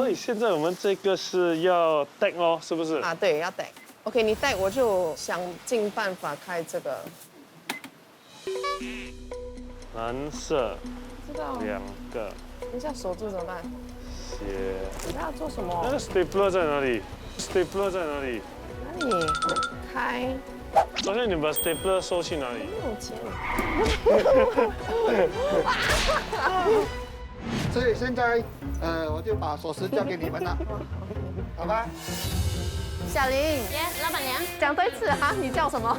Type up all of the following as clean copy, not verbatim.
所以现在我们这个是要 deck 哦，是不是？啊，对，要 deck。OK， 你 deck 我就想尽办法开这个。蓝色知道。2个。等一下锁住怎么办？写。你要做什么？那个 stapler 在哪里 ？stapler 在哪里？哪里？开。昨天你把 stapler 收去哪里？没有钱。所以现在，我就把锁匙交给你们了，好吧？小林，耶，老板娘，讲多一次哈，你叫什么？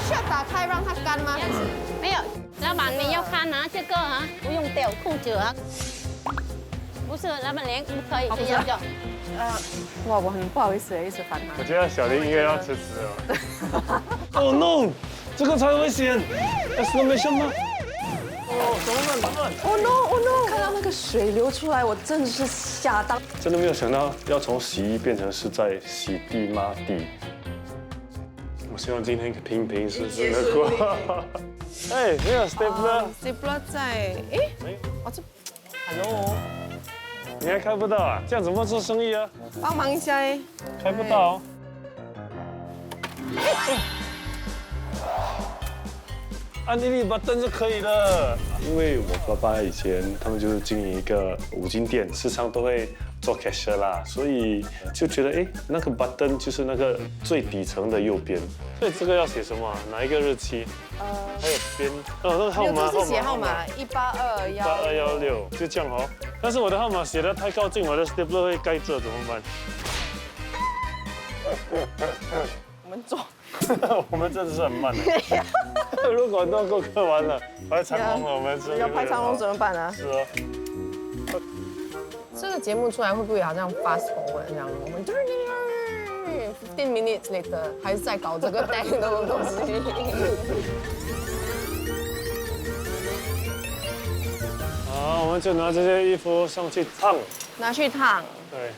需要打开让它干吗？没有，老板你要看啊，这个啊，不用掉裤子啊。不是，老板娘不可以这样做。哇，我很不好意思，一直烦他。我觉得小林应该要辞职了。Oh no， 这个才危险 ！Exclamation 吗？哦，怎么办？怎么办 Oh no, oh no！ 看到那个水流出来，我真的是吓到。真的没有想到要从洗衣变成是在洗地抹地。我希望今天听评是真的过。哎，没有 stapler。stapler 在，哎，哦这 ，Hello， 你还开不到啊？这样怎么做生意啊？帮忙一下哎。开不到。按一粒把灯是可以的，因为我爸爸以前他们就是经营一个五金店，时常都会做 cashier 啦，所以就觉得那个 button 就是那个最底层的右边，所以这个要写什么？哪一个日期？还有边那个号码，这是写号码18216，就这样哦。但是我的号码写得太靠近，我的 stapler 会盖着，怎么办？我们做。我们真的是很慢的。如果那顾客完了排长龙了，我们是要排长龙怎么办呢？是哦。这个节目出来会不会好像 fast forward 这样？我们15 minutes later 还是在搞这个 deck 的东西。好，我们就拿这些衣服上去烫。拿去烫。对。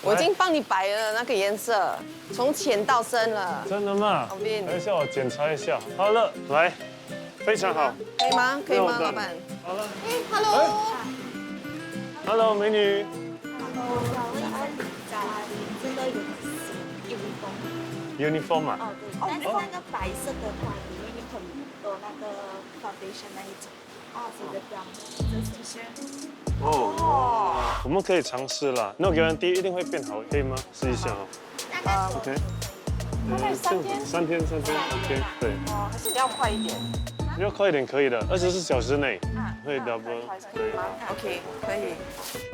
我已经帮你摆了那个颜色，从浅到深了。真的吗？等一下我检查一下。好了，来，非常好。可以吗？可以吗，老板？好了。Hello。美女。这个有 uniform 啊？哦，对。但是那个白色的话，里面有很多那个 foundation 那一种。哦，是的标，这些。哦，我们可以尝试啦。那guarantee一定会变好，可以吗？试一下哦。OK。大概3天。3天，OK， 对。哦，还是比较快一点。你要快一点可以的，24小时内会 double。对吗 ？OK， 可以。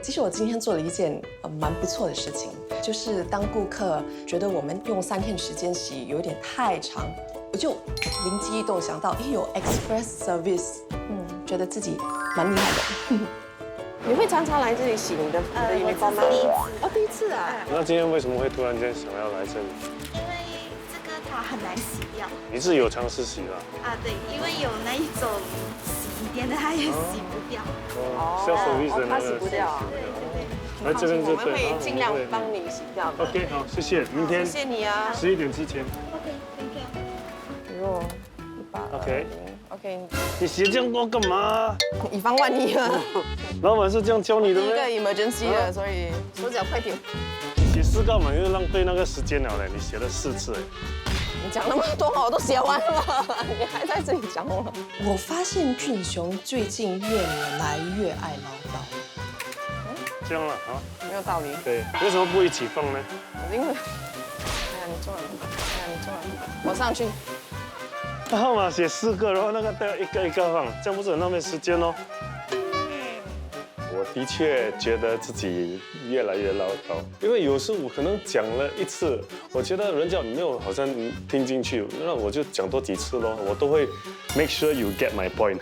其实我今天做了一件蛮不错的事情，就是当顾客觉得我们用3天时间洗有点太长，我就灵机一动想到，有 express service，觉得自己蛮厉害的。你会常常来这里洗你的uniform 吗？第一次啊。那今天为什么会突然间想要来这里？因为这个它很难洗掉。你是有尝试洗了？啊，对，因为有那一种洗衣店的，它也洗不掉。销售医生它洗不掉。来这边就我们会尽量帮你洗掉的。OK， 好，谢谢。明天谢谢你啊。11点之前。OK，thank哎呦you。OK。你写这样多干嘛？以防万一啊。老板是这样教你的吗？一个 emergency 的，所以手脚快点。你写4告嘛，又浪费那个时间了嘞。你写了4次哎。你讲那么多话，我都写完了，你还在这里讲我。我发现俊雄最近越来越爱唠叨。这样了啊？没有道理。对，为什么不一起放呢？因为，哎呀，你做了，我上去。号码写4个，然后那个都要一个一个放，这样不是很浪费时间哦？我的确觉得自己越来越唠叨，因为有时我可能讲了1次，我觉得人家没有好像听进去，那我就讲多几次咯，我都会 make sure you get my point。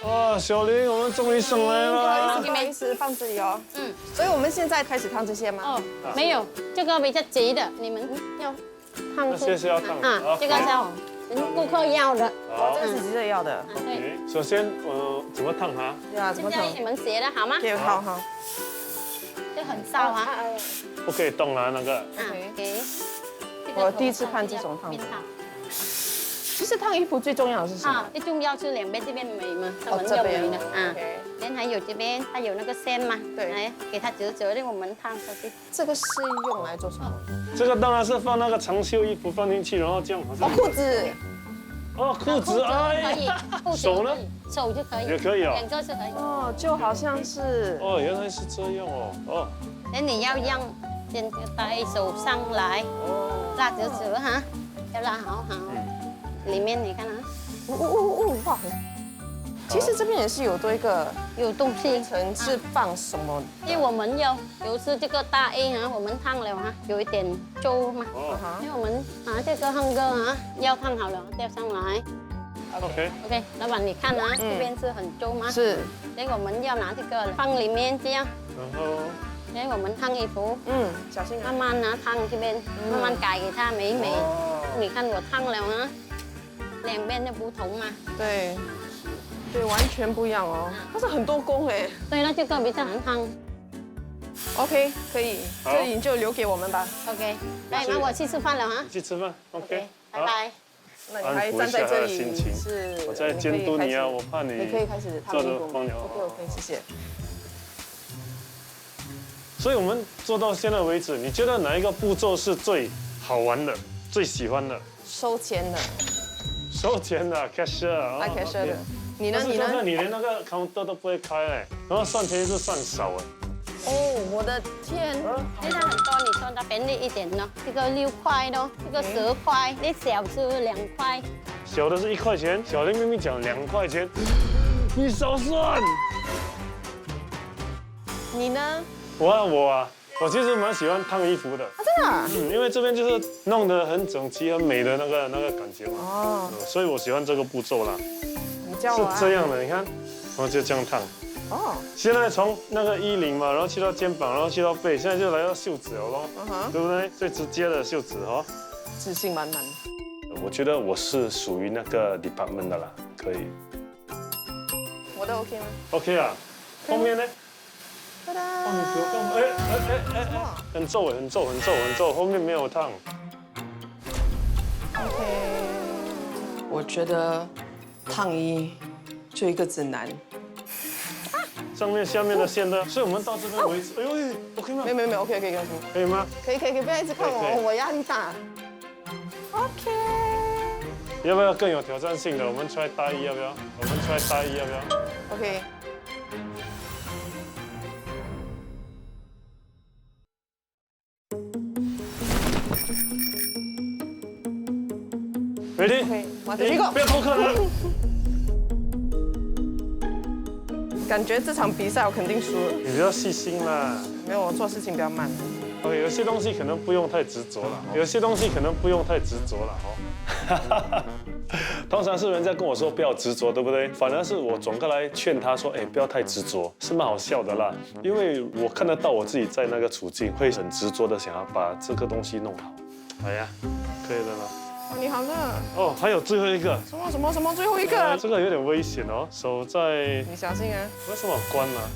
哇，小林，我们终于上来了。不好意思，放这里哦。所以我们现在开始烫这些吗？哦，没有，这个比较急的，你们要烫那些是要烫啊，这个是要顾客要的。哦，这个是急着要的。对。首先，怎么烫它？对啊，怎么烫？你们写的好吗？好。这很烧啊。不可以动啊，那个。OK。我第一次看这种烫法。其实烫衣服最重要的是什么？最重要是两边这边美嘛，他们这边要美的啊。 OK 然后还有这边它有那个线嘛，对来给它折折的，我们烫下去。这个是用来做什么？这个当然是放那个长袖衣服放进去，然后这样好像。裤子。哦，裤子可以，裤子手呢？手就可以，也可以哦两个是可以。哦，就好像是。哦，原来是这样哦。哦，那你要让先带手上来，拉折折哈，要拉好好。里面你看啊，哇！其实这边也是有多一个有东西。层是放什么？因为我们有时这个大 A 啊，我们烫了哈，有一点皱嘛。因为我们这个横哥啊，要烫好了吊上来。 OK， OK， 老板你看啊，这边是很皱吗？是。所以我们要拿这个放里面这样，然后所以我们烫衣服，小心啊。慢慢拿烫这边，慢慢改给它美美。你看我烫了啊，两边的不同嘛。对。对，完全不一样哦。它是很多工哎。对，那这个比较难烫。 OK， 可以，这里就留给我们吧。 OK， 来，那我去吃饭了哈。去吃饭。OK， 拜拜。那你还站在这里是？我在监督你啊，我怕你。你可以开始烫衣服。OK， 谢谢。所以我们做到现在为止，你觉得哪一个步骤是最好玩的、最喜欢的？收钱的。收钱的 cashier。来 cashier 的。你呢？你呢？你连那个 counter 都不会开哎，然后算钱是算少哎。 哦，我的天！现在很多你说的便宜一点咯，这个6块咯，这个10块，那小是2块。小的是1块钱，小的明明讲2块钱，你少算。你呢？我其实蛮喜欢烫衣服的。真的啊？因为这边就是弄得很整齐、很美的那个感觉嘛。哦。所以我喜欢这个步骤啦。你教我啊。是这样的，你看，然后就这样烫。 哦，现在从那个衣领嘛，然后去到肩膀，然后去到背，现在就来到袖子了咯，对不对？最直接的袖子哦，自信满满。我觉得我是属于那个 department 的啦，可以。我的 OK 吗 ？OK 啊，后面呢？哒哒。哦，你不要干嘛？很皱，后面没有烫。OK。我觉得烫衣就一个字难。 上面下面的线呢？所以我们到这边为止。哎呦 ，OK 吗？没有 OK， 可以吗？可以，不要一直看我，我压力大。OK。要不要更有挑战性的？我们try大衣要不要？OK。Ready？ 我这个。不要偷看了。 感觉这场比赛我肯定输了。你比较细心啦。没有，我做事情比较慢。OK， 有些东西可能不用太执着了，哦。通常是人家跟我说不要执着，对不对？反而是我转过来劝他说，哎，不要太执着，是蛮好笑的啦。因为我看得到我自己在那个处境，会很执着的想要把这个东西弄好。哎呀，可以的了。 哦，你好热。哦，还有最后一个。什么最后一个？这个有点危险哦，手在。你小心啊！为什么关了？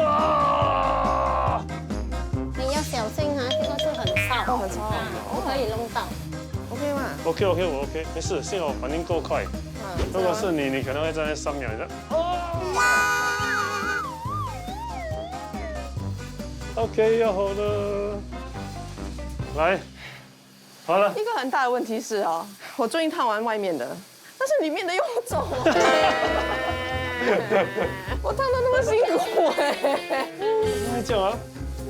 哇！你要小心啊，这个是很糙，很糙，不可以弄到。OK 吗 ？OK， 我 OK， 没事，幸好我反应够快。如果是你，你可能会站在3秒，你看。OK， 要好了。来。 好了，一个很大的问题是哦，我最近烫完外面的，但是里面的又肿了。我烫得那么辛苦哎。会这样啊？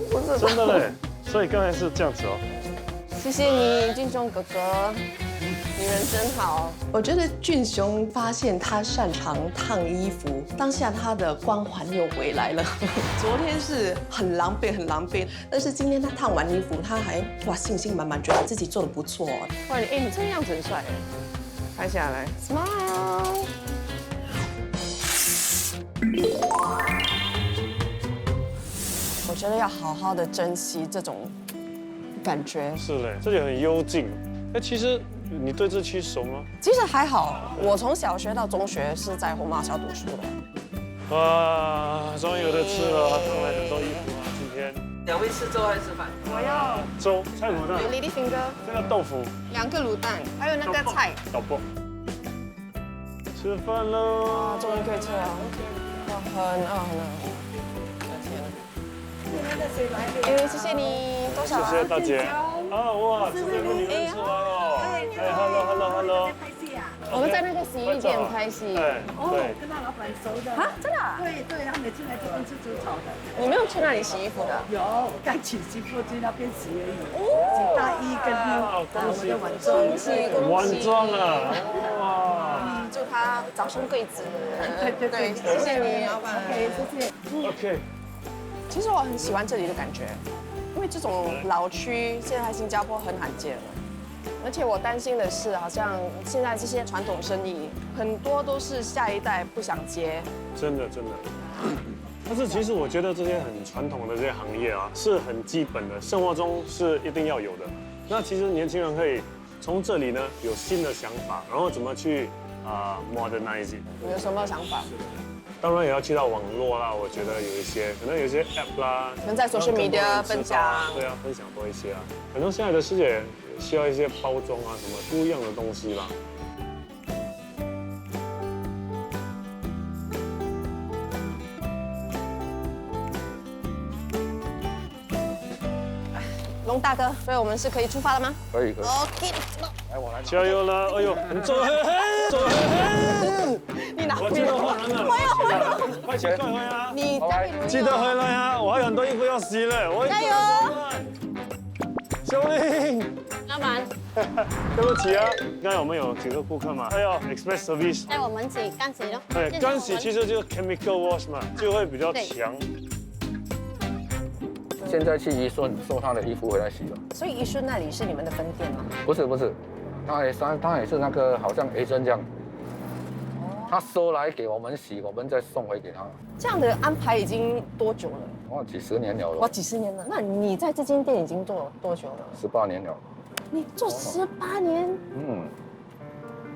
不是，真的嘞。所以刚才是这样子哦。谢谢你，俊雄哥哥，你人真好。我觉得俊雄发现他擅长烫衣服，当下他的光环又回来了。昨天是很狼狈，但是今天他烫完衣服，他还信心满满，觉得自己做的不错。哇，你这个样子很帅哎，拍下来 ，smile。我觉得要好好的珍惜这种感觉。是嘞，这里很幽静。哎，其实你对这区熟吗？其实还好，我从小学到中学是在红马桥读书的。哇，终于有得吃了，烫了很多衣服啊，今天。两位吃粥还是吃饭？我要粥菜卤蛋有，lady finger，这个豆腐， 2个卤蛋，还有那个菜。导播，吃饭喽啊，！终于可以吃了，我很饿呢。我的天！谢谢你，多少啊？谢谢大姐。啊哇，直接被你认出来了。哎，hello。我们在那个洗衣店拍戏。对对。跟他老板熟的。啊，真的啊？对对，他每次来这边吃猪炒的。你没有去那里洗衣服的？有，刚娶媳妇去那边洗而已。洗大衣跟我们的晚装。恭喜恭喜！晚装啊！哇祝他早生贵子。对，谢谢你，老板。谢谢。 ，OK。其实我很喜欢这里的感觉，因为这种老区现在在新加坡很罕见了。而且我担心的是，好像现在这些传统生意很多都是下一代不想接。真的。但是其实我觉得这些很传统的这些行业啊，是很基本的，生活中是一定要有的。那其实年轻人可以从这里呢有新的想法，然后怎么去modernize。你有什么想法？当然也要去到网络啦，我觉得有一些可能有一些 app 啦，可能在 social media 分享。对啊，分享多一些啊。可能现在的世界需要一些包装啊，什么不一样的东西啦。龙大哥，所以我们是可以出发了吗可以。 ？OK，来，我来拿。加油啦！哎呦，你走嘿嘿，走嘿嘿。你拿我记得换人了，快点回来啊！你记得回来啊！我还有很多衣服要洗嘞，我加油！小玲，老板对不起啊，刚才我们有几个顾客嘛，哎呦 ，express service， 带我们洗干洗咯。对，干洗其实就是 chemical wash 嘛，就会比较强。现在去宜顺收他的衣服回来洗了。所以宜顺那里是你们的分店吗？不是，他也是那个好像 agent 这样。他收来给我们洗，我们再送回给他。这样的安排已经多久了？哇，几十年了哇，了，几十年了。那你在这间店已经做多久了18年了。你做18年，嗯，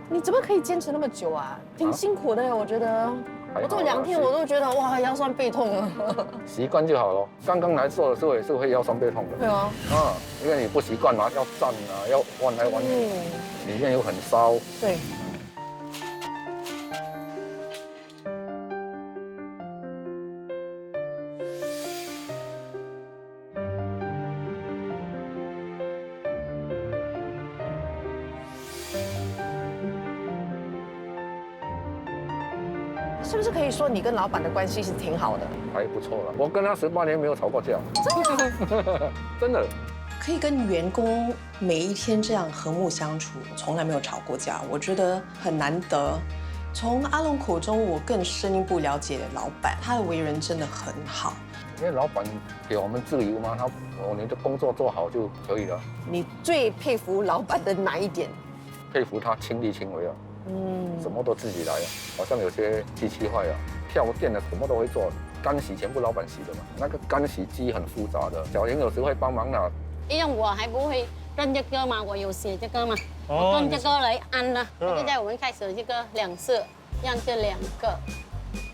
你怎么可以坚持那么久啊？挺辛苦的，我觉得。还好我做2天我都觉得哇腰酸背痛了。习惯就好了。刚刚来做的时候也是会腰酸背痛的。对啊。啊，因为你不习惯嘛，要站啊，要弯来弯去，里面又很烧。对。是不是可以说你跟老板的关系是挺好的？还不错了，我跟他18年没有吵过架。真的。可以跟员工每一天这样和睦相处，从来没有吵过架，我觉得很难得。从阿龙口中，我更深一步了解老板，他的为人真的很好。因为老板给我们自由嘛，你的工作做好就可以了。你最佩服老板的哪一点？佩服他亲力亲为啊，什么都自己来啊。好像有些机器坏啊，跳电的什么都会做，干洗全部老板洗的嘛。那个干洗机很复杂的，小玲有时会帮忙啦。因为我还不会认这个嘛，我有写这个嘛，我跟这个来按了。现在我们开始这个2色，让这2个。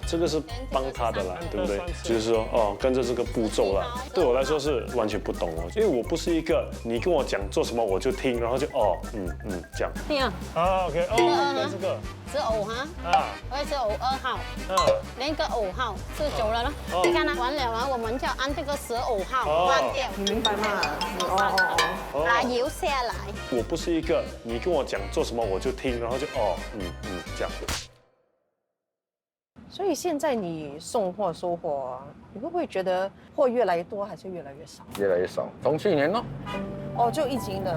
这个是帮他的啦，对不对？就是说，跟着这个步骤啦，对我来说是完全不懂哦，因为我不是一个你跟我讲做什么我就听，然后就这样。对啊。啊 OK， 对这个。15哈。啊。我是52号。那个5号是久了咯。你看它完了啊，我们就按这个15号关掉。你明白吗？把油下来。我不是一个你跟我讲做什么我就听，然后就这样。所以现在你送货收货，你会不会觉得货越来越多还是越来越少？越来越少，从去年咯。就疫情的。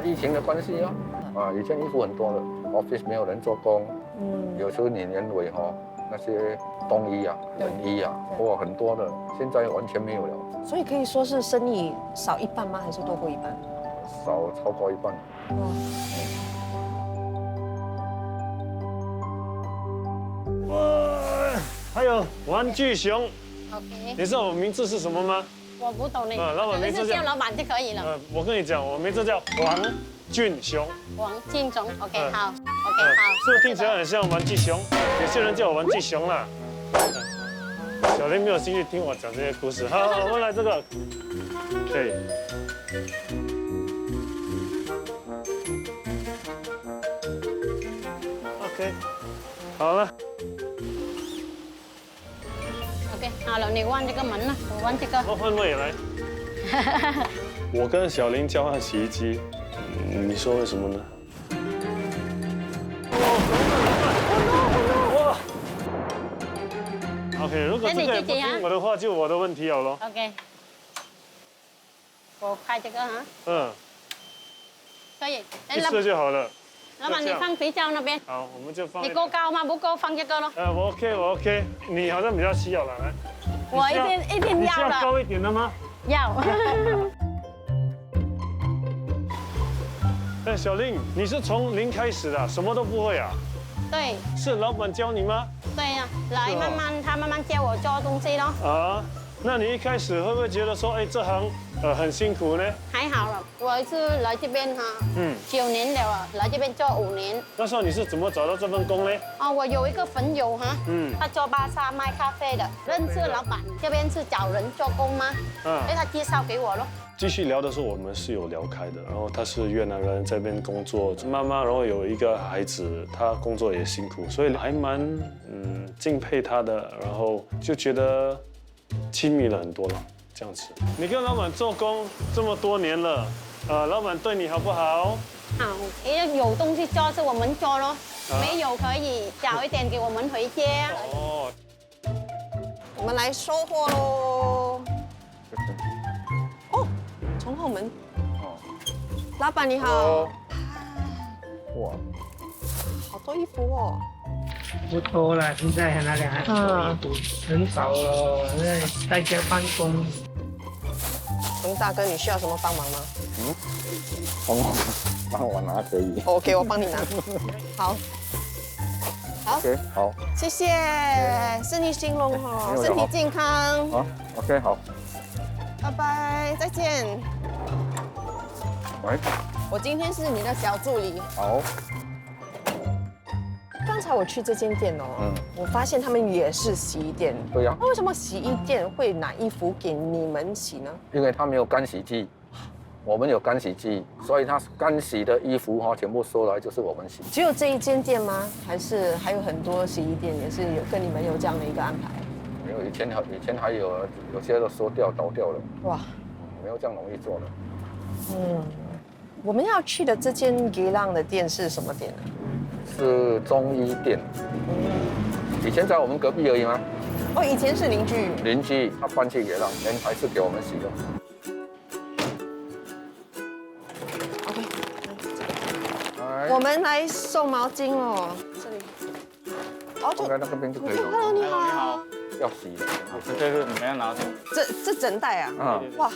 疫情的关系哦。以前衣服很多的 ，office 没有人做工。有时候你年尾那些冬衣啊、冷衣啊，哇，很多的，现在完全没有了。所以可以说是生意少一半吗？还是多过一半？少超过一半。还有玩具熊。OK。你知道我名字是什么吗？我不懂那老板名字叫老板就可以了。我跟你讲，我名字叫王俊雄。王俊雄 ，OK， 好 ，OK， 好。是不是听起来很像玩具熊？有些人叫我玩具熊啦。小林没有兴趣听我讲这些故事。好，我们来这个，对。OK， 好了。OK， 好了，你关这个门了，我关这个。我换位来。我跟小林交换洗衣机，你说为什么呢？哇 ！OK， 如果这个也不听我的话，就我的问题好了。OK， 我开这个哈。嗯，可以。一次就好了。老板，你放肥皂那边。好，我们就放。你够高吗？不够，放这个咯。我 OK，你好像比较需要了，来。我一定你要的。需要高一点的吗？要。哎，小令，你是从零开始的，什么都不会啊？对。是老板教你吗？对呀，来他慢慢教我做东西咯。啊，那你一开始会不会觉得说，哎，这行很辛苦呢？还好了，我是来这边哈，9年了啊，来这边做5年。那时候你是怎么找到这份工呢？哦，我有一个朋友哈，他做巴沙卖咖啡的，认识老板，这边是找人做工吗？哎，他介绍给我咯。继续聊的时候，我们是有聊开的。然后他是越南人，在这边工作，妈妈，然后有一个孩子，他工作也辛苦，所以还蛮敬佩他的，然后就觉得亲密了很多了。这样子，你跟老板做工这么多年了，老板对你好不好？好，有东西做是我们做咯，没有可以早一点给我们回家。哦，我们来收货喽。哦，从后门。哦，老板你好。哇，好多衣服哦。不多了，现在那里还很少了，在家办公。洪大哥，你需要什么帮忙吗？帮我拿可以。OK， 我帮你拿。好。好。 OK， 好。谢谢，生意兴隆哈，身体健康。好 ，OK， 好。拜拜，再见。喂。我今天是你的小助理。好。刚才我去这间店哦，我发现他们也是洗衣店。对呀。那为什么洗衣店会拿衣服给你们洗呢？因为他没有干洗机，我们有干洗机，所以他干洗的衣服哈，全部收来就是我们洗。只有这一间店吗？还是还有很多洗衣店也是有跟你们有这样的一个安排？没有，以前还有些都收掉倒掉了。哇，没有这样容易做的。我们要去的这间吉浪的店是什么店呢？是中医店。以前在我们隔壁而已吗？哦，以前是邻居。邻居，他搬去吉浪，还是给我们洗的。OK， 我们来送毛巾哦，这里。哦，就那边就可以了。 Hello， 你好。要洗的。这是你们要拿的。这整袋啊？啊。哇，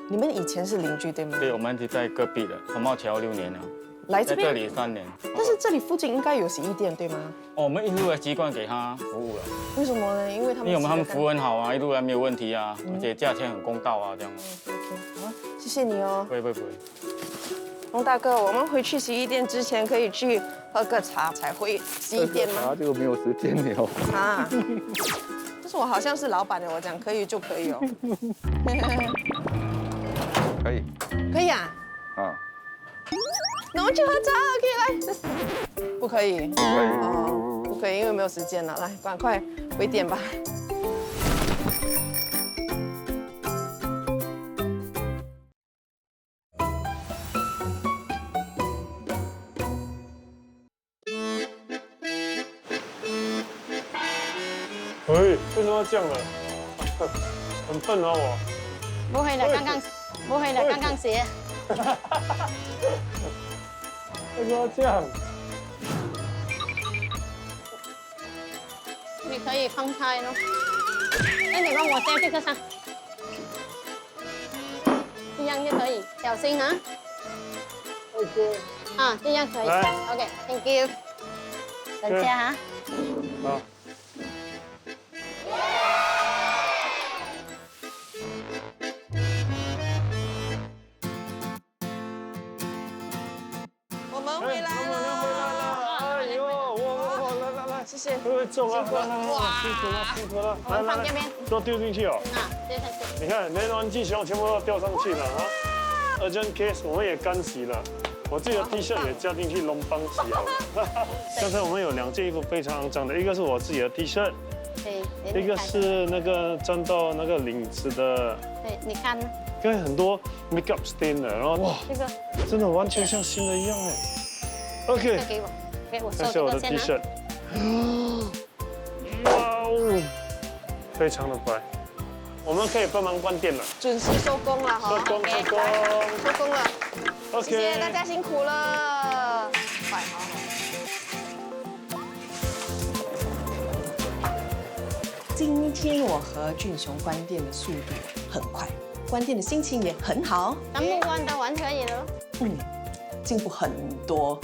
你们以前是邻居对吗？对，我们是在隔壁的，红帽桥6年了。 来这边在这里3年，但是这里附近应该有洗衣店对吗？我们一路的习惯给他服务了。为什么呢？因为他们服务很好啊，一路来没有问题啊，而且价钱很公道啊，这样。好，谢谢你哦。不会。洪大哥，我们回去洗衣店之前可以去喝个茶才回洗衣店吗？茶就没有时间了。啊，但是我好像是老板的，我讲可以就可以哦。可以。可以啊。啊。 那我们去喝茶 ，OK， 来。不可以。不可以。哦，不可以，因为没有时间了。来，赶快回店吧。喂，为什么要这样呢？很笨啊我。不会的，刚刚学。为什么要这样？你可以放开咯。哎，你帮我在这个上，这样就可以，小心啊。OK。啊，这样可以。OK，Thank you。等下哈。好。我们回来了。哎呦，我来，谢谢。重啊！辛苦了哇辛苦了，辛苦了！我们放这边，都丢进去哦。啊，接下去。你看，连玩具熊全部都掉上去了啊！Urgent case 我们也干洗了，我自己的 T 恤也加进去龙帮洗好了。刚才我们有2件衣服非常肮脏的，一个是我自己的 T 恤，对，一个是那个沾到那个领子的，对，你看，因为很多 makeup stain 的，然后哇，这个真的完全像新的一样哎。OK，这给我，给我收这是我的这个先 T 啊。恤，哇哦，非常的白。我们可以帮忙关店了，准时收工了哈，收工收工收工了， ，OK，谢谢大家辛苦了，快好。今天我和俊雄关店的速度很快，关店的心情也很好，咱们关得完可以了。进步很多。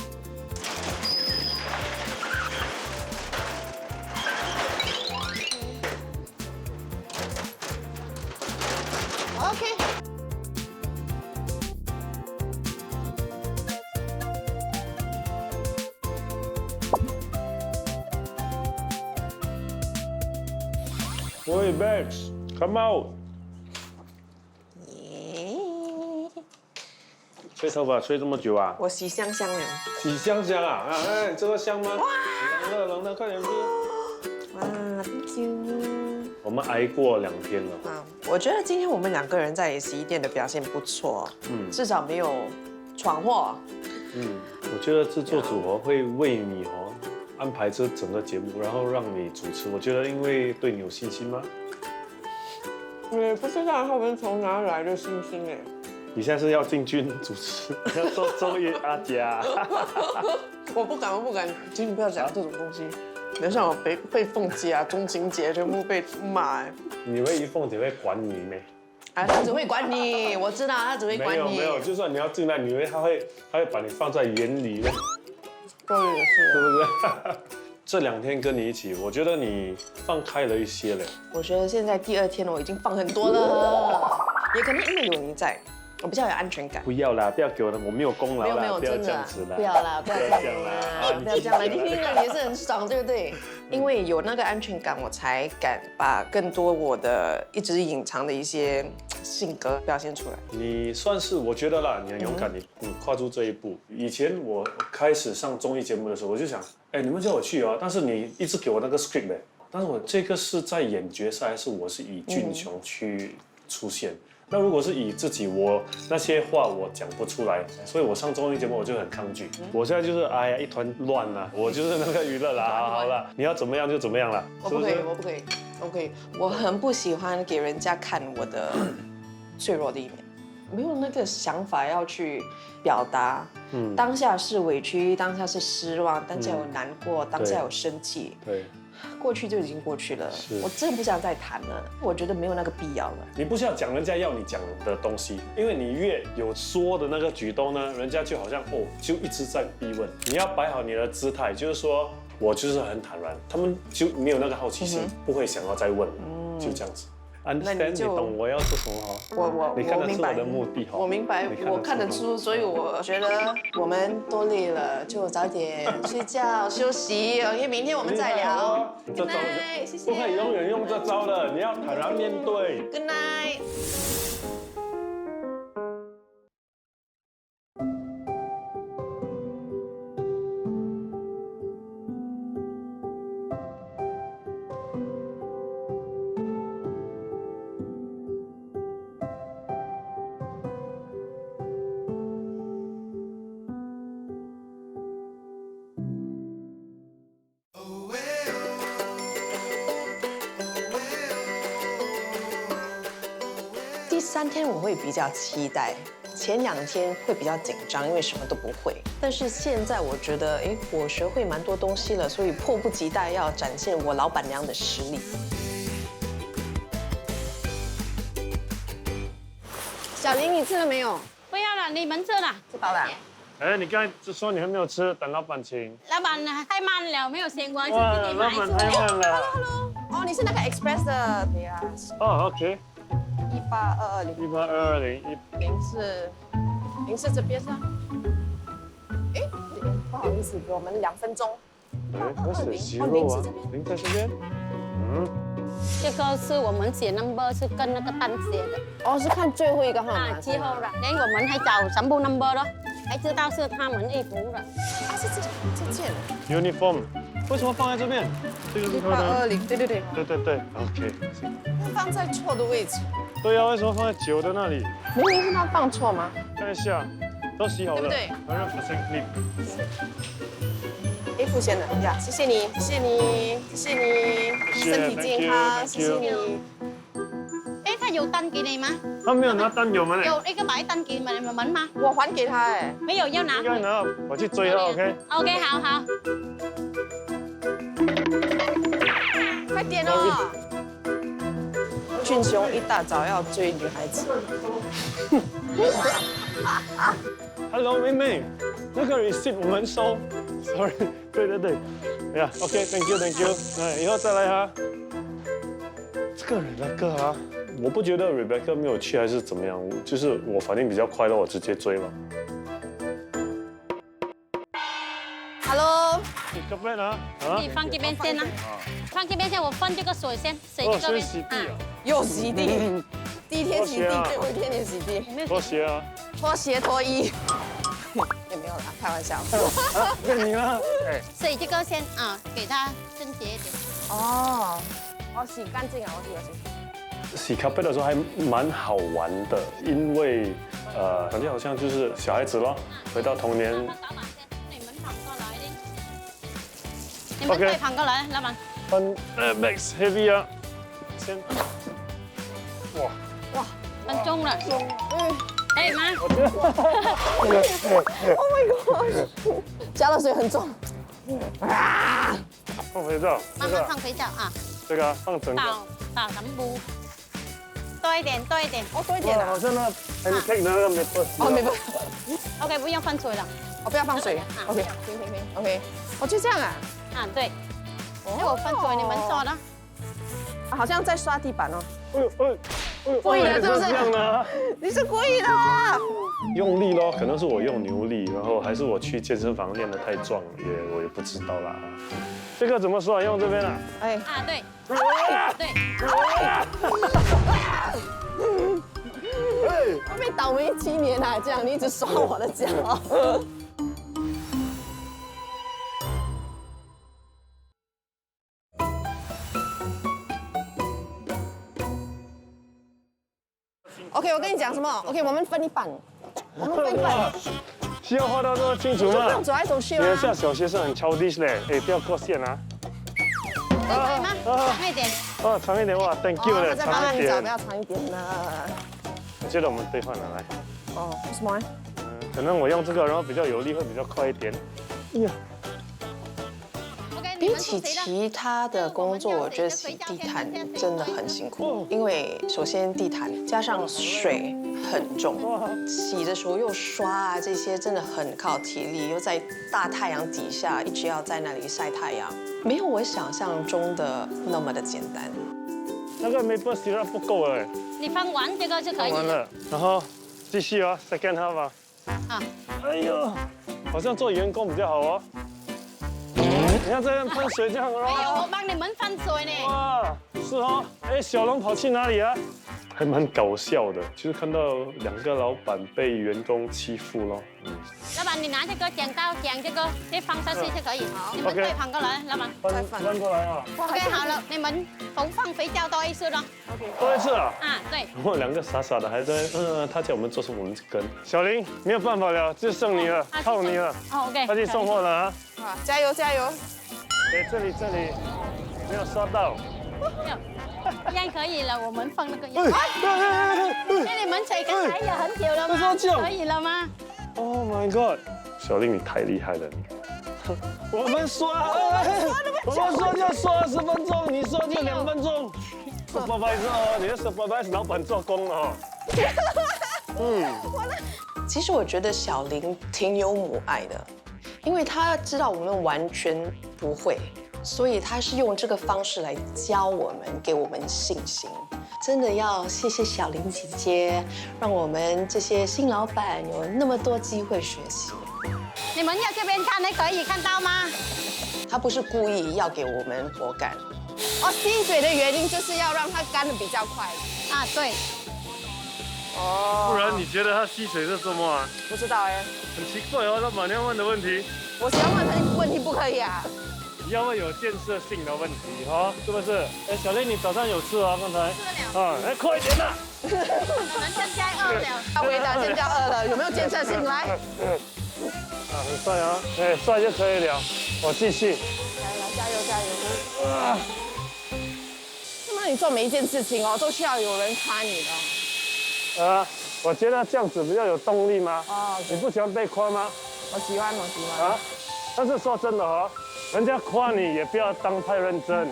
OK。喂 ，Bags，come out。吹头发吹这么久啊？我洗香香了。洗香香啊！哎，这个香吗？冷的，快点吃。哇，Thank you。我们挨过2天了。啊，我觉得今天我们2个人在洗衣店的表现不错，至少没有闯祸。我觉得制作组会为你安排这整个节目，然后让你主持。我觉得因为对你有信心吗？也不知道他们从哪来的信心哎。你现在是要进军主持，要做综艺阿佳。我不敢，请你不要讲这种东西。等下我被凤姐啊、钟情姐全部被骂哎。你以为凤姐会管你没？啊，他只会管你，我知道他只会管你。没有，就算你要进来，你以为他会把你放在眼里面，对也是，是不是？这2天跟你一起，我觉得你放开了一些嘞。我觉得现在第2天了，我已经放很多了，也可能因为有你在，我比较有安全感。不要啦，不要给我的，我没有功劳啦，不要这样子啦，不要啦，不要这样啦，不要这样啦，你听了也是很爽，对不对？因为有那个安全感，我才敢把更多我的一直隐藏的一些性格表现出来。你算是我觉得啦，你很勇敢，你跨出这一步。以前我开始上综艺节目的时候，我就想，哎，你们叫我去哦，但是你一直给我那个 script 呗，但是我这个是在演决赛，还是我是以俊雄去出现？那如果是以自己，我那些话我讲不出来，所以我上综艺节目我就很抗拒。我现在就是哎呀一团乱了，我就是那个娱乐啦，好了，你要怎么样就怎么样了。我不可以，OK，我很不喜欢给人家看我的脆弱的一面，没有那个想法要去表达。当下是委屈，当下是失望，当下有难过，当下有生气。对。过去就已经过去了，我真的不想再谈了，我觉得没有那个必要了。你不需要讲人家要你讲的东西，因为你越有说的那个举动呢，人家就好像就一直在逼问。你要摆好你的姿态，就是说我就是很坦然，他们就没有那个好奇心，不会想要再问，就这样子。Understand， 你懂我要做什么哈？你看得出我的目的哈？我明白，我看得出，所以我觉得我们都累了，就早点睡觉休息，因为明天我们再聊。这招不可以永远用这招的，你要坦然面对。Good night。第3天我会比较期待，前2天会比较紧张，因为什么都不会。但是现在我觉得，我学会蛮多东西了，所以迫不及待要展现我老板娘的实力。小林，你吃了没有？不要了，你们吃了，吃饱了。哎，你刚才就说你还没有吃，等老板请。老板太慢了，没有时间，我哇，自己买老板太慢了。哦，你是那个 Express 的？对呀。哦 ，OK。18220。18220。零是这边是？哎，不好意思，给我们2分钟。哎，那是鸡肉啊，您在这边。这个是我们写 number 是跟那个单写的哦，是看最后一个号码。啊，之后了，连我们还找全部 number 咯，才知道是他们衣服的。啊，是这件。 Uniform， 为什么放在这边？这个是他的。 1820，对。对 ，OK， 行。放在错的位置。对啊，为什么放在9的那里？明明是他放错吗？看一下，都洗好了，对不对100% clean。 A 付先的呀，谢谢你，身体健康，谢谢你。哎，他有单给你吗？他没有拿单有吗？有那个买单给你们吗？我还给他哎，没有要拿。应该拿，我去追他 ，OK。OK， 好。快点哦！俊雄一大早要追女孩子。Hello， 妹妹，那个 receipt 我们收。Sorry， 对，哎呀 ，OK，Thank you，哎，以后再来哈。这个人那个啊，我不觉得 Rebecca 没有去还是怎么样，就是我反应比较快的，我直接追了。 Hello， 你这边啊？你放这边先啊，放这边先，我放这个水先，水这个边。洗地啊？又洗地，第一天洗地，最后一天也洗地。拖鞋啊？拖鞋脱衣。也没有啦，开玩笑。问你啊？水这个先啊，给它清洁一点。哦，我洗干净啊，我洗。洗咖啡的时候还蛮好玩的，因为感觉好像就是小孩子咯，回到童年。 你们再跑过来，老板。分Max Heavy 啊，先。哇，分钟了。可以吗 ？Oh my god！ 加了水很重。啊！放肥皂。慢慢放肥皂啊。这个放整个。倒全部。多一点。哦，多一点啊。好像那 pancake 那个没分。哦，没分。OK， 不用放水了。哦，不要放水。OK， 停。OK， 哦，就这样啊。 啊，对。那我分水，你们做的。好像在刷地板哦。故意的，是不是？这样的。你是故意的啊！用力咯，可能是我用牛力，然后还是我去健身房练得太壮，我也不知道啦。这个怎么刷？用这边啊？哎。啊，对。对。我被倒霉7年啊，这样你一直刷我的脚。OK， 我跟你讲什么 ？OK， 我们分一半，需要画到这么清楚吗？不用走来走去吗？你像小学生很 childish 嘞，哎，不要过线啊！可以吗？长一点。哦，长一点哇 ，Thank you 了，长一点。不要长一点呢。我觉得我们兑换了来。哦，为什么？可能我用这个，然后比较有力，会比较快一点。呀。 比起其他的工作，我觉得洗地毯真的很辛苦，因为首先地毯加上水很重，洗的时候又刷啊，这些真的很靠体力，又在大太阳底下一直要在那里晒太阳，没有我想象中的那么的简单。那个 maple syrup 不够了，你放完这个就可以了。完了，然后继续啊 ，second half 啊。啊。哎呦，好像做员工比较好哦。 你看这样喷水这样哦。没有，我帮你们放水呢。哇，是哦。哎，小龙跑去哪里啊？还蛮搞笑的，就是看到2个老板被员工欺负咯。老板，你拿这个剪刀剪这个，再放下去就可以。好，你们再翻过来，老板。翻过来啊。OK， 好了，你们都放肥皂多一次咯。多一次啊？啊，对。我2个傻傻的还在，他叫我们做什么我们就跟。小林，没有办法了，就剩你了，靠你了。哦 ，OK。他去送货了啊。啊，加油加油！哎，这里没有刷到。没有。 应该可以了，我们放那个药。那你们水刚才也很久了吗？可以了吗 ？Oh my god！ 小令你太厉害了，我们刷，我们刷就刷20分钟，你刷就2分钟。supervisor 哦，你的 supervisor 老板做工了哦。其实我觉得小林挺有母爱的，因为他知道我们完全不会。 所以他是用这个方式来教我们，给我们信心。真的要谢谢小林姐姐，让我们这些新老板有那么多机会学习。你们要这边看，还可以看到吗？他不是故意要给我们活干。哦，吸水的原因就是要让它干的比较快。啊，对，哦，不然你觉得它吸水是什么啊？不知道哎，很奇怪哦，老板娘问的问题，我想问他问题不可以啊。要问有建设性的问题哈，是不是？哎，小丽，你早上有吃啊？刚才吃了。啊，哎，快一点呐！我们现在饿了。他回答现在饿了，有没有建设性？来，啊，很帅啊，哎，帅就可以了。我继续。来，加油加油！啊，那么你做每一件事情哦，都需要有人夸你的。啊，我觉得这样子比较有动力吗？哦，你不喜欢被夸吗？我喜欢，我喜欢。啊，但是说真的哦，人家夸你也不要当太认真。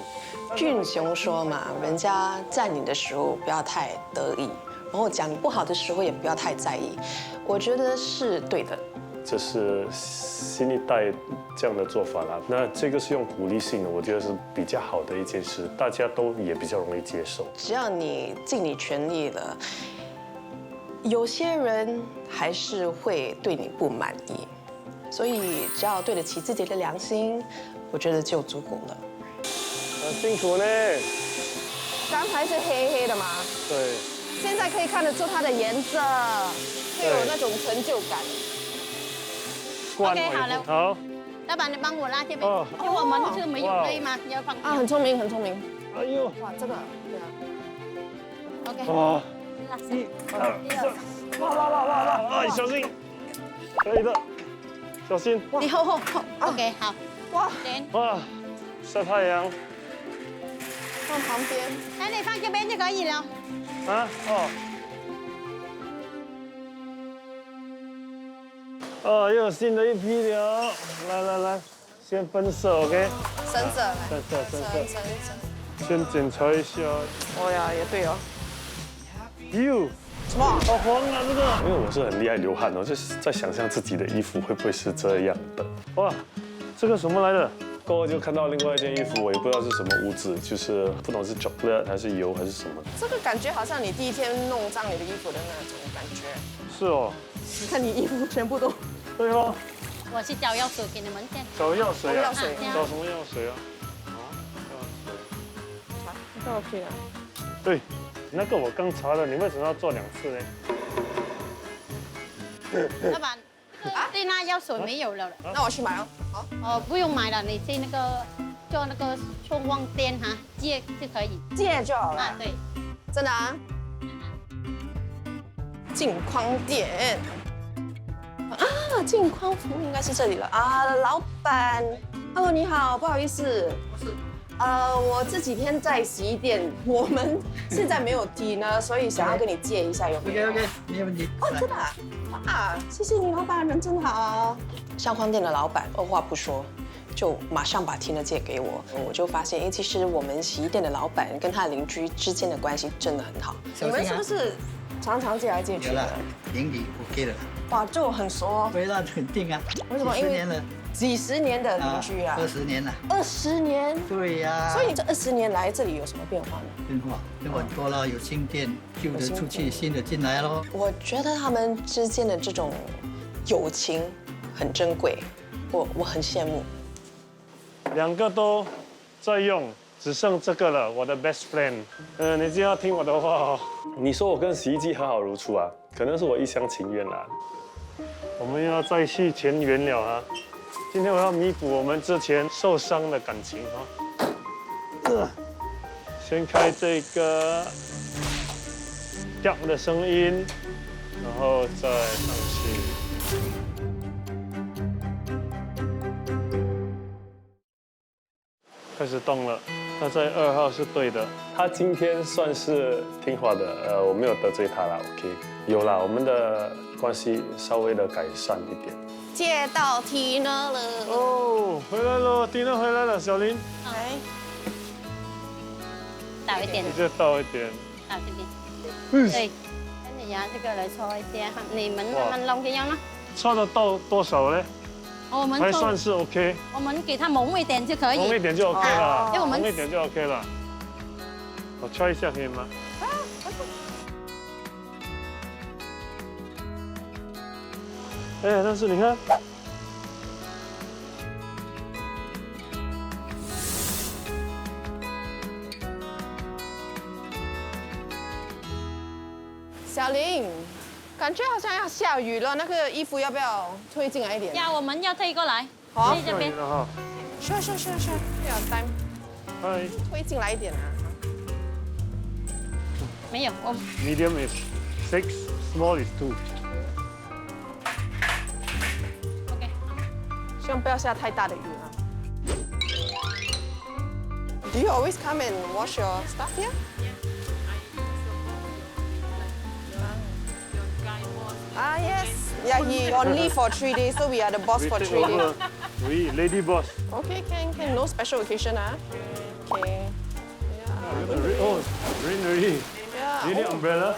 俊雄说嘛，人家赞你的时候不要太得意，然后讲你不好的时候也不要太在意，我觉得是对的。这是新一代这样的做法啦。那这个是用鼓励性的，我觉得是比较好的一件事，大家都也比较容易接受。只要你尽你全力了，有些人还是会对你不满意，所以只要对得起自己的良心，我觉得就足够了。很辛苦呢。刚才是黑黑的嘛，对。现在可以看得出它的颜色，会有那种成就感。OK， 好了。好。老板，你帮我拉这边，哦因为我们是没有杯嘛，要放。啊，很聪明，很聪明。哎呦，哇，这个，对啊。 OK。哇，一、哇，哎，小心，可以的，小心。你后 OK， 好。哇，哇，晒太阳。放旁边。哎，你放这边就可以了。啊，哦。哦，又有新的一批了，来，先分色 ，OK？ 深色，来。深色。深。先检查一下。哦呀，也对哦。哟，什么？好黄啊，这个！因为我是很厉害流汗哦，就是在想象自己的衣服会不会是这样的。哇，这个什么来的？过后就看到另外一件衣服，我也不知道是什么污渍，就是不懂是 chocolate 还是油还是什么。这个感觉好像你第一天弄脏你的衣服的那种感觉。是哦。你看你衣服全部都。对哦。我去找药水给你们先。找药水啊？药水。找什么药水啊？这 OK 了。对，那个我刚查了，你为什么要做2次呢？老板，对那药水没有了。那我去买哦。好。哦，不用买了，你去那个做那个冲光店哈，借就可以。借就好了。啊，对。真的啊。镜框店。啊，镜框服务应该是这里了啊，老板。Hello， 你好，不好意思。我这几天在洗衣店，我们现在没有提呢，所以想要跟你借一下，有没有 ？OK， 没有问题。哦，真的啊，谢谢你，老板，人真好。相框店的老板二话不说，就马上把提呢借给我。我就发现，其实我们洗衣店的老板跟他的邻居之间的关系真的很好。你们是不是常常借来借去的？邻居 OK 了。哇，就很熟哦。对，那肯定啊。为什么？因为几十年的邻居啊，20年了。20年？对呀。所以这20年来，这里有什么变化呢？变化很多了，有新店，旧的出去，新的进来咯。我觉得他们之间的这种友情很珍贵，我很羡慕。2个都在用，只剩这个了，我的 best friend。你就要听我的话哦。你说我跟洗衣机和好如初啊，可能是我一厢情愿啦。我们要再续前缘了啊！今天我要弥补我们之前受伤的感情哈。先开这个掉的声音，然后再上去。开始动了，他在2号是对的。他今天算是听话的，我没有得罪他啦 ，OK。有啦，我们的关系稍微的改善一点。借到提呢了。哦，回来了，提呢回来了，小林。来，倒一点。你就倒一点。倒这边。对，跟住拿这个来搓一下，你们慢慢弄这样啦。搓得到多少呢？我们还算是 OK。我们给它蒙一点就可以。蒙一点就 OK 了，因为我们蒙一点就 OK 了。我搓一下可以吗？哎，但是你看，小林，感觉好像要下雨了，那个衣服要不要推进来一点？我们要推过来，好推这边。是，要单嗨推进来一点啊。没有，我，medium is 6, small is 2。 OK。希望不要下太大的雨啊。Do you always come and wash your stuff here? Ah yes. Yeah, he on leave for 3 days, so we are the boss for 3 days. Oui, lady boss. Okay, can. No special occasion ah. Okay. Oh, rain already. Yeah. Need umbrella?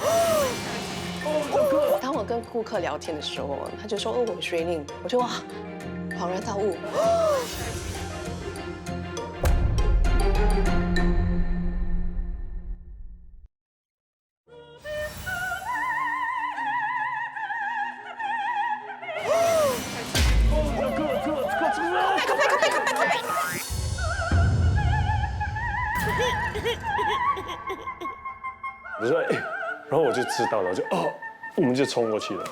当我跟顾客聊天的时候，他就说：“哦，我是 raining。”我就哇，恍然大悟。我说，然后我就知道了，我们就冲过去了。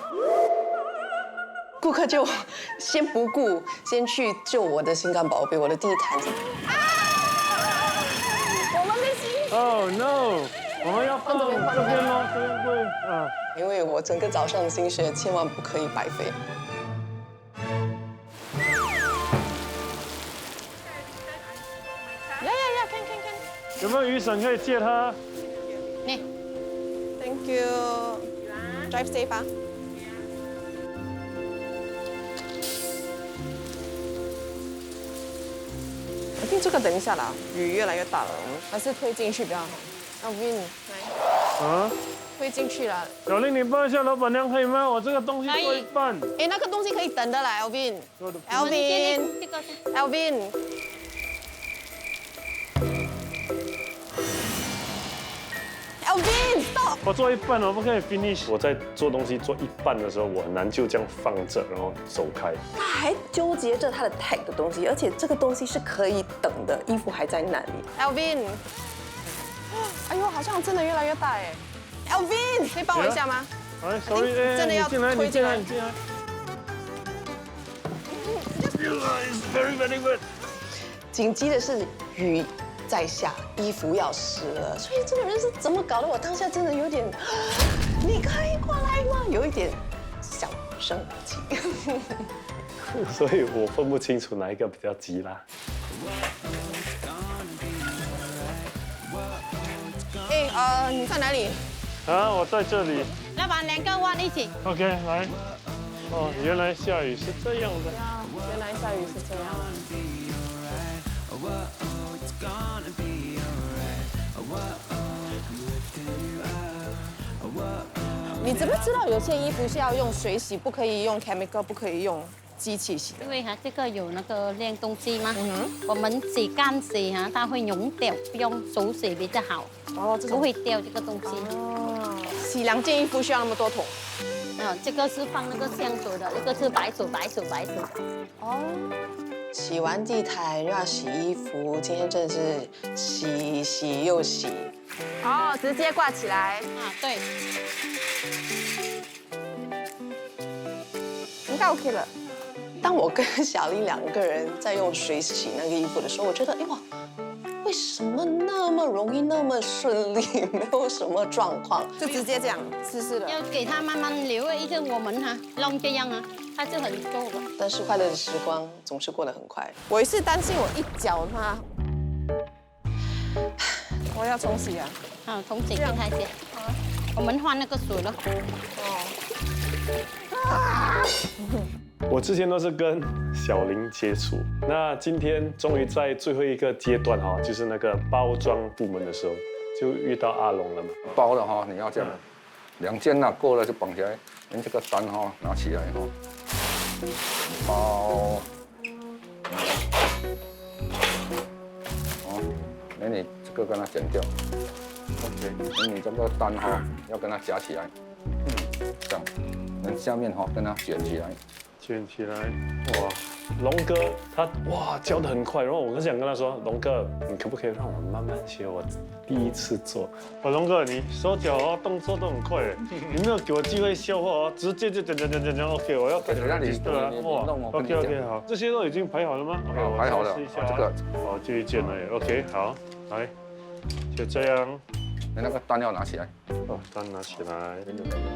顾客就先不顾，先去救我的心肝宝贝，我的地毯。我们的心。Oh no！ 我们要放这边咯，这边对啊。因为我整个早上的心血千万不可以白费。看。有没有雨伞可以借他？ Thank you. Drive safe 啊。我think这个等一下啦，雨越来越大了，我们还是推进去比较好。Alvin，来。啊？推进去了。小林，你帮一下老板娘可以吗？我这个东西做一半。哎，那个东西可以等的啦 ，Alvin。Alvin。 Alvin stop！ 我做一半，我不可以 finish。我在做东西做一半的时候，我很难就这样放着，然后走开。他还纠结着他的 tag 的东西，而且这个东西是可以等的，衣服还在那里。Alvin， 哎呦，好像真的越来越大哎。Alvin， 可以帮我一下吗？哎 ，sorry， 真的要推进来。 Very good。紧急的是雨在下，衣服要湿了，所以这个人是怎么搞的？我当下真的有点，你可以过来吗？有一点小生气。所以我分不清楚哪一个比较急啦。哎，你在哪里？啊，我在这里。老板2个弯一起。OK， 来。哦，原来下雨是这样的。原来下雨是这样。你知不知道有些衣服是要用水洗，不可以用 chemical， 不可以用机器洗的？因为这个有那个晾东西嘛，我们洗干洗它会溶掉，用手洗比较好。哦，不会掉这个东西。哦，洗2件衣服需要那么多桶？这个是放那个香手的，这个是白手。哦。洗完地毯又要洗衣服，今天真的是洗又洗。哦，直接挂起来。对。应该 OK 了。当我跟小丽2个人在用水洗那个衣服的时候，我觉得，哎哇，为什么那么容易，那么顺利，没有什么状况，就直接这样湿的。要给它慢慢流，一直我们弄这样它就很皱了。但是快乐的时光总是过得很快。我也是担心我一脚它，我要重洗啊。重洗给它先。我们换那个水了。我之前都是跟小林接触，那今天终于在最后一个阶段哈，就是那个包装部门的时候，就遇到阿龙了嘛。包的哈，你要这样，2件过了就绑起来，连这个单拿起来包。连你这个跟它剪掉 ，OK， 连你这个单要跟它夹起来，这样，连下面跟它卷起来。卷起来，哇！龙哥他哇教的很快，然后我就想跟他说，龙哥，你可不可以让我慢慢学？我第一次做。龙哥，你手脚哦动作都很快，你没有给我机会消化哦，直接就讲 OK， 我要感觉让你对啊，哇 OK 好，这些都已经排好了吗？好，排好了。试一下这个哦，就一件而已。OK， 好，来，就这样。那个单要拿起来。哦，单拿起来，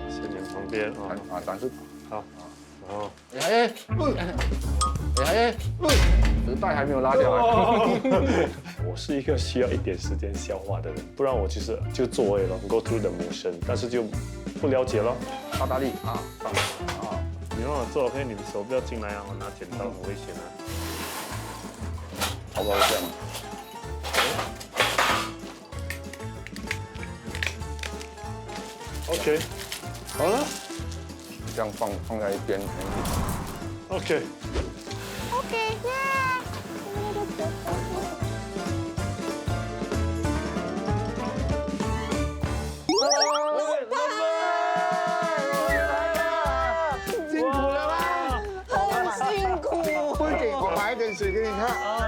先连旁边啊，单是好，然后。纸袋还没有拉掉。我是一个需要一点时间消化的人，不然我就做而已了 ，go through the motion， 但是就不了解了。大大力啊，上啊，你让我做 OK， 你的手不要进来啊，我拿剪刀很危险啊。差不多这样。OK， 好了，这样放在一边。OK。OK， 耶！辛苦了吗？很辛苦。会给我买一点水给你看。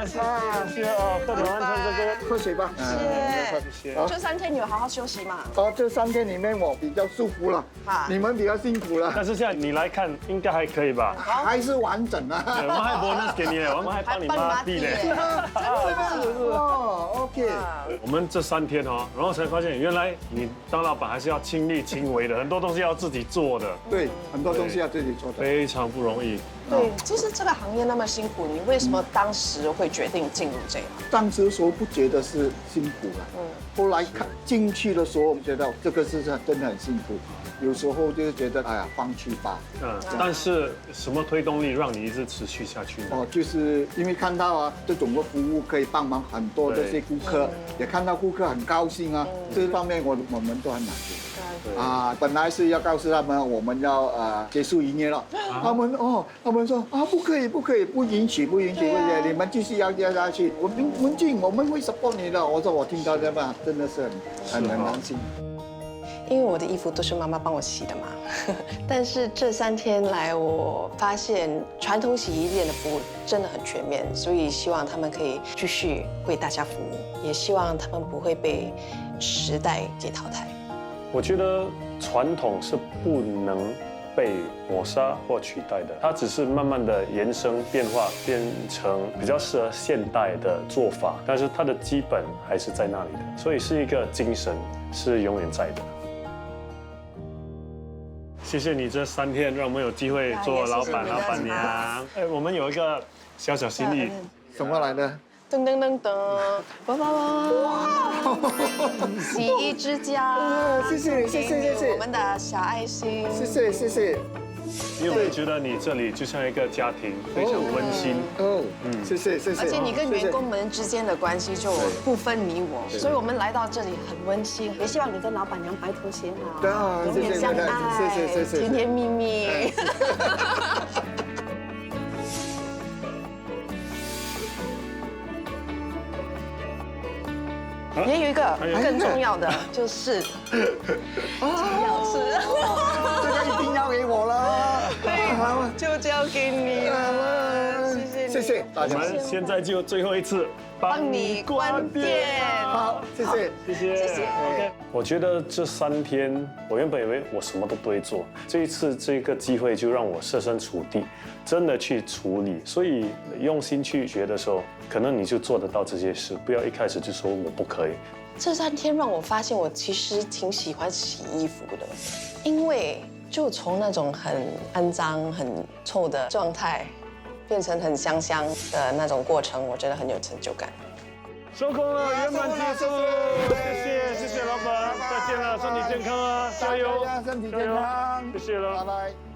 谢谢啊，快点完成这个。喝水吧。谢谢。这3天你有好好休息吗？这3天里面我比较舒服了，你们比较辛苦了。但是现在你来看，应该还可以吧？还是完整啊。我们还 bonus 给你，我们还帮你抹地嘞。哦 ，OK。我们这3天哦，然后才发现原来你当老板还是要亲力亲为的，很多东西要自己做的。对，很多东西要自己做的，非常不容易。对，其实这个行业那么辛苦，你为什么当时会决定进入这个？当时时候不觉得是辛苦了，后来看进去的时候，我觉得这个是真的很辛苦。有时候就是觉得，哎呀，放弃吧。但是什么推动力让你一直持续下去呢？就是因为看到这种的服务可以帮忙很多这些顾客，也看到顾客很高兴啊，这方面我们都很满足。本来是要告诉他们我们要结束营业了，他们说不可以，不允许，你们继续要下去，我们会 support 你的。我说我听到这吧，真的是很难心。因为我的衣服都是妈妈帮我洗的嘛，但是这3天来，我发现传统洗衣店的服务真的很全面，所以希望他们可以继续为大家服务，也希望他们不会被时代给淘汰。我觉得传统是不能被抹杀或取代的，它只是慢慢的延伸变化，变成比较适合现代的做法，但是它的基本还是在那里的，所以是一个精神是永远在的。谢谢你这3天让我们有机会做老板、老板娘。我们有一个小心意，什么来的？噔噔噔噔，哇！洗衣之家，谢谢，我们的小爱心，谢谢。因为我们觉得你这里就像一个家庭，非常温馨。谢谢。而且你跟员工们之间的关系就不分你我，所以我们来到这里很温馨。也希望你跟老板娘白头偕老，永远相爱，谢，甜甜蜜蜜。也有一个更重要的，就是钥匙。这个一定要给我了。对，就交给你了。谢谢大家。我们现在就最后一次帮你关店。好，谢谢。OK。我觉得这3天，我原本以为我什么都不会做，这一次这个机会就让我设身处地，真的去处理。所以用心去学的时候，可能你就做得到这些事，不要一开始就说我不可以。这3天让我发现，我其实挺喜欢洗衣服的，因为就从那种很肮脏、很臭的状态，变成很香香的那种过程，我觉得很有成就感。收工了，圆满结束，谢谢老板，再见了，身体健康啊，加油，身体健康，谢谢了，拜拜。